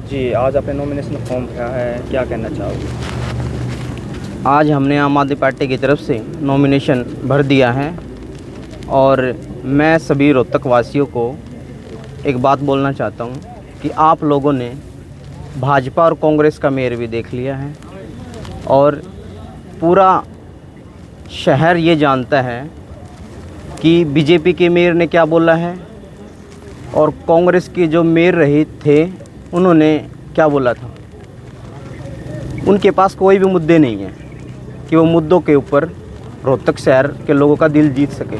जी, आज आपने nomination form भरा है, क्या कहना चाहोगे? आज हमने आम आदमी पार्टी की तरफ से नॉमिनेशन भर दिया है और मैं सभी रोहतक वासियों को एक बात बोलना चाहता हूँ कि आप लोगों ने भाजपा और कांग्रेस का मेयर भी देख लिया है और पूरा शहर ये जानता है कि बीजेपी के मेयर ने क्या बोला है और कांग्रेस के जो मेयर रहे थे उन्होंने क्या बोला था। उनके पास कोई भी मुद्दे नहीं है कि वो मुद्दों के ऊपर रोहतक शहर के लोगों का दिल जीत सके।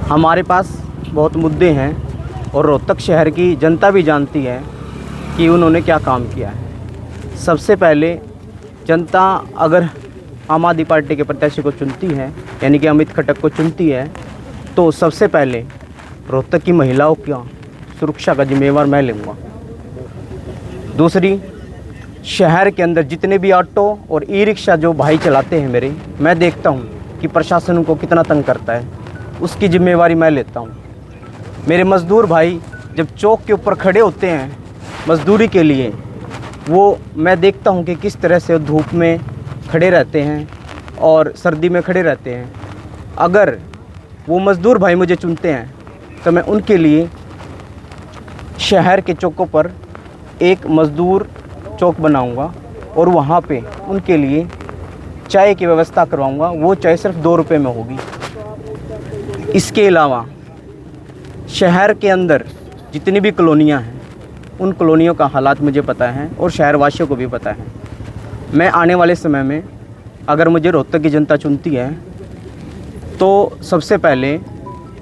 हमारे पास बहुत मुद्दे हैं और रोहतक शहर की जनता भी जानती है कि उन्होंने क्या काम किया है। सबसे पहले जनता अगर आम आदमी पार्टी के प्रत्याशी को चुनती है, यानी कि अमित खटक को चुनती है, तो सबसे पहले रोहतक की महिलाओं की सुरक्षा का जिम्मेवार मैं लूँगा। दूसरी, शहर के अंदर जितने भी ऑटो और ई रिक्शा जो भाई चलाते हैं मेरे, मैं देखता हूँ कि प्रशासन उनको कितना तंग करता है, उसकी जिम्मेवारी मैं लेता हूँ। मेरे मज़दूर भाई जब चौक के ऊपर खड़े होते हैं मज़दूरी के लिए, वो मैं देखता हूँ कि किस तरह से धूप में खड़े रहते हैं और सर्दी में खड़े रहते हैं। अगर वो मज़दूर भाई मुझे चुनते हैं तो मैं उनके लिए शहर के चौकों पर एक मज़दूर चौक बनाऊंगा और वहाँ पे उनके लिए चाय की व्यवस्था करवाऊंगा। वो चाय सिर्फ 2 रुपये में होगी। इसके अलावा शहर के अंदर जितनी भी कॉलोनियाँ हैं उन कॉलोनियों का हालात मुझे पता है और शहरवासियों को भी पता है। मैं आने वाले समय में अगर मुझे रोहतक की जनता चुनती है तो सबसे पहले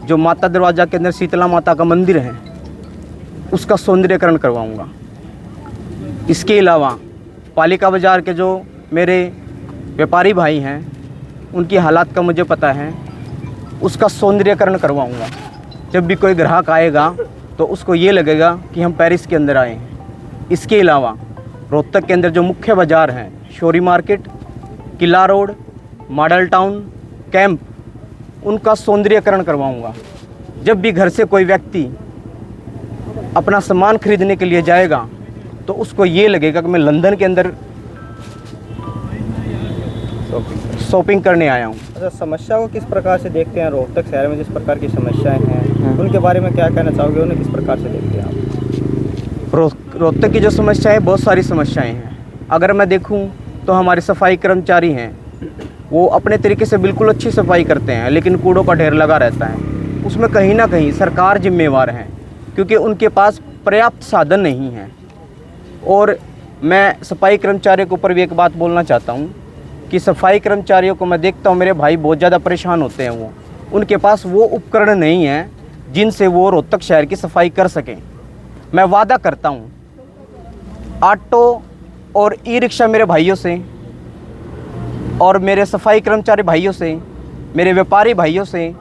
जो माता दरवाज़ा के अंदर शीतला माता का मंदिर है उसका सौंदर्यकरण करवाऊंगा। इसके अलावा पालिका बाज़ार के जो मेरे व्यापारी भाई हैं उनकी हालात का मुझे पता है, उसका सौंदर्यकरण करवाऊंगा। जब भी कोई ग्राहक आएगा तो उसको ये लगेगा कि हम पेरिस के अंदर आए हैं। इसके अलावा रोहतक के अंदर जो मुख्य बाज़ार हैं, शोरी मार्केट, किला रोड, मॉडल टाउन, कैंप, उनका सौंदर्यकरण करवाऊंगा। जब भी घर से कोई व्यक्ति अपना सामान खरीदने के लिए जाएगा तो उसको ये लगेगा कि मैं लंदन के अंदर शॉपिंग करने आया हूँ। अच्छा, समस्या को किस प्रकार से देखते हैं? रोहतक शहर में जिस प्रकार की समस्याएं हैं उनके बारे में क्या कहना चाहोगे? उन्हें किस प्रकार से देखते हैं आप? रोहतक की जो समस्याएं, बहुत सारी समस्याएं हैं। अगर मैं देखूं तो हमारे सफाई कर्मचारी हैं, वो अपने तरीके से बिल्कुल अच्छी सफाई करते हैं, लेकिन कूड़ों का ढेर लगा रहता है। उसमें कहीं ना कहीं सरकार जिम्मेवार है क्योंकि उनके पास पर्याप्त साधन नहीं हैं। और मैं सफाई कर्मचारियों के ऊपर भी एक बात बोलना चाहता हूँ कि सफाई कर्मचारियों को मैं देखता हूँ, मेरे भाई बहुत ज़्यादा परेशान होते हैं। वो उनके पास वो उपकरण नहीं है जिनसे वो रोहतक शहर की सफाई कर सकें। मैं वादा करता हूँ ऑटो और ई रिक्शा मेरे भाइयों से और मेरे सफाई कर्मचारी भाइयों से, मेरे व्यापारी भाइयों से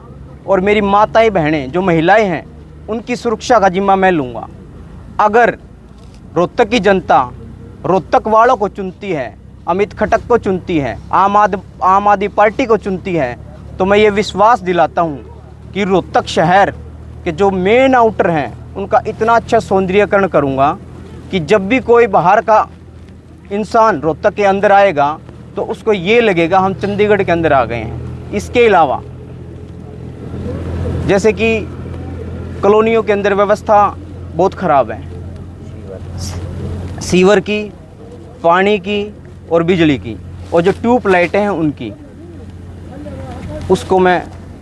और मेरी माताएं बहनें जो महिलाएं हैं उनकी सुरक्षा का जिम्मा मैं लूँगा। अगर रोहतक की जनता रोहतक वालों को चुनती है, अमित खटक को चुनती है, आम आदमी पार्टी को चुनती है, तो मैं ये विश्वास दिलाता हूँ कि रोहतक शहर के जो मेन आउटर हैं उनका इतना अच्छा सौंदर्यकरण करूँगा कि जब भी कोई बाहर का इंसान रोहतक के अंदर आएगा तो उसको ये लगेगा हम चंडीगढ़ के अंदर आ गए हैं। इसके अलावा जैसे कि कॉलोनियों के अंदर व्यवस्था बहुत ख़राब है, सीवर की, पानी की और बिजली की, और जो ट्यूब लाइटें हैं उनकी, उसको मैं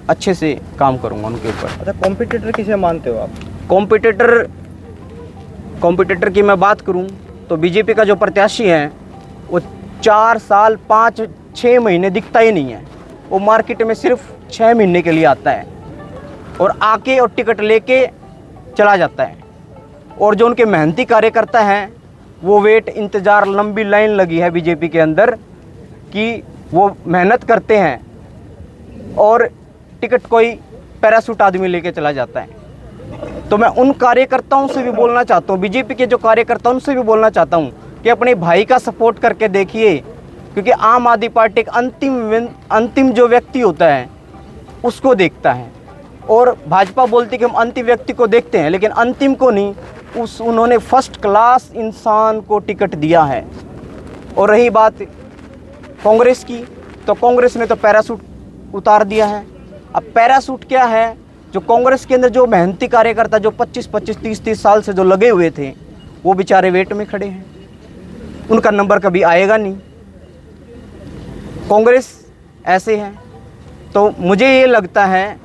अच्छे से काम करूँगा उनके ऊपर। अच्छा, कॉम्पिटिटर किसे मानते हो आप? कॉम्पिटिटर की मैं बात करूं तो बीजेपी का जो प्रत्याशी है वो 4 साल 5-6 महीने दिखता ही नहीं है। वो मार्केट में सिर्फ 6 महीने के लिए आता है और आके और टिकट लेके चला जाता है। और जो उनके मेहनती कार्यकर्ता हैं वो वेट, इंतज़ार, लंबी लाइन लगी है बीजेपी के अंदर कि वो मेहनत करते हैं और टिकट कोई पैरासूट आदमी लेके चला जाता है। तो मैं उन कार्यकर्ताओं से भी बोलना चाहता हूँ, बीजेपी के जो कार्यकर्ता उनसे भी बोलना चाहता हूँ कि अपने भाई का सपोर्ट करके देखिए, क्योंकि आम आदमी पार्टी एक अंतिम जो व्यक्ति होता है उसको देखता है और भाजपा बोलती कि हम अंतिम व्यक्ति को देखते हैं लेकिन अंतिम को नहीं। उन्होंने फर्स्ट क्लास इंसान को टिकट दिया है। और रही बात कांग्रेस की, तो कांग्रेस ने तो पैराशूट उतार दिया है। अब पैराशूट क्या है, जो कांग्रेस के अंदर जो मेहनती कार्यकर्ता जो 25-25, 30-30 साल से जो लगे हुए थे, वो बेचारे वेट में खड़े हैं, उनका नंबर कभी आएगा नहीं। कांग्रेस ऐसे है। तो मुझे ये लगता है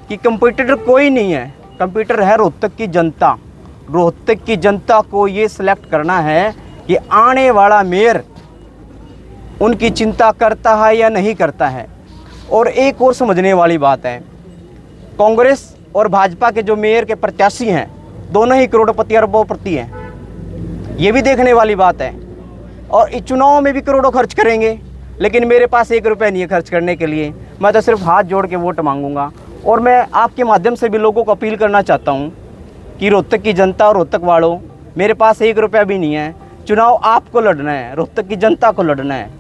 कि कंप्यूटर कोई नहीं है, कंप्यूटर है रोहतक की जनता। रोहतक की जनता को ये सिलेक्ट करना है कि आने वाला मेयर उनकी चिंता करता है या नहीं करता है। और एक और समझने वाली बात है, कांग्रेस और भाजपा के जो मेयर के प्रत्याशी हैं, दोनों ही करोड़पति अरबोपति हैं, ये भी देखने वाली बात है। और इस चुनाव में भी करोड़ों खर्च करेंगे, लेकिन मेरे पास 1 रुपया नहीं है खर्च करने के लिए। मैं तो सिर्फ हाथ जोड़ के वोट मांगूंगा। और मैं आपके माध्यम से भी लोगों को अपील करना चाहता हूँ कि रोहतक की जनता और रोहतक वालों, मेरे पास 1 रुपया भी नहीं है। चुनाव आपको लड़ना है, रोहतक की जनता को लड़ना है।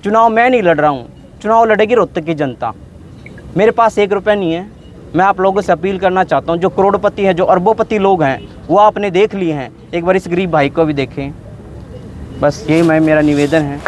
चुनाव मैं नहीं लड़ रहा हूँ, चुनाव लड़ेगी रोहतक की जनता। मेरे पास 1 रुपया नहीं है। मैं आप लोगों से अपील करना चाहता हूँ, जो करोड़पति हैं, जो अरबोपति लोग हैं, वो आपने देख लिए हैं, एक बार इस गरीब भाई को भी देखें। बस यही मेरा निवेदन है।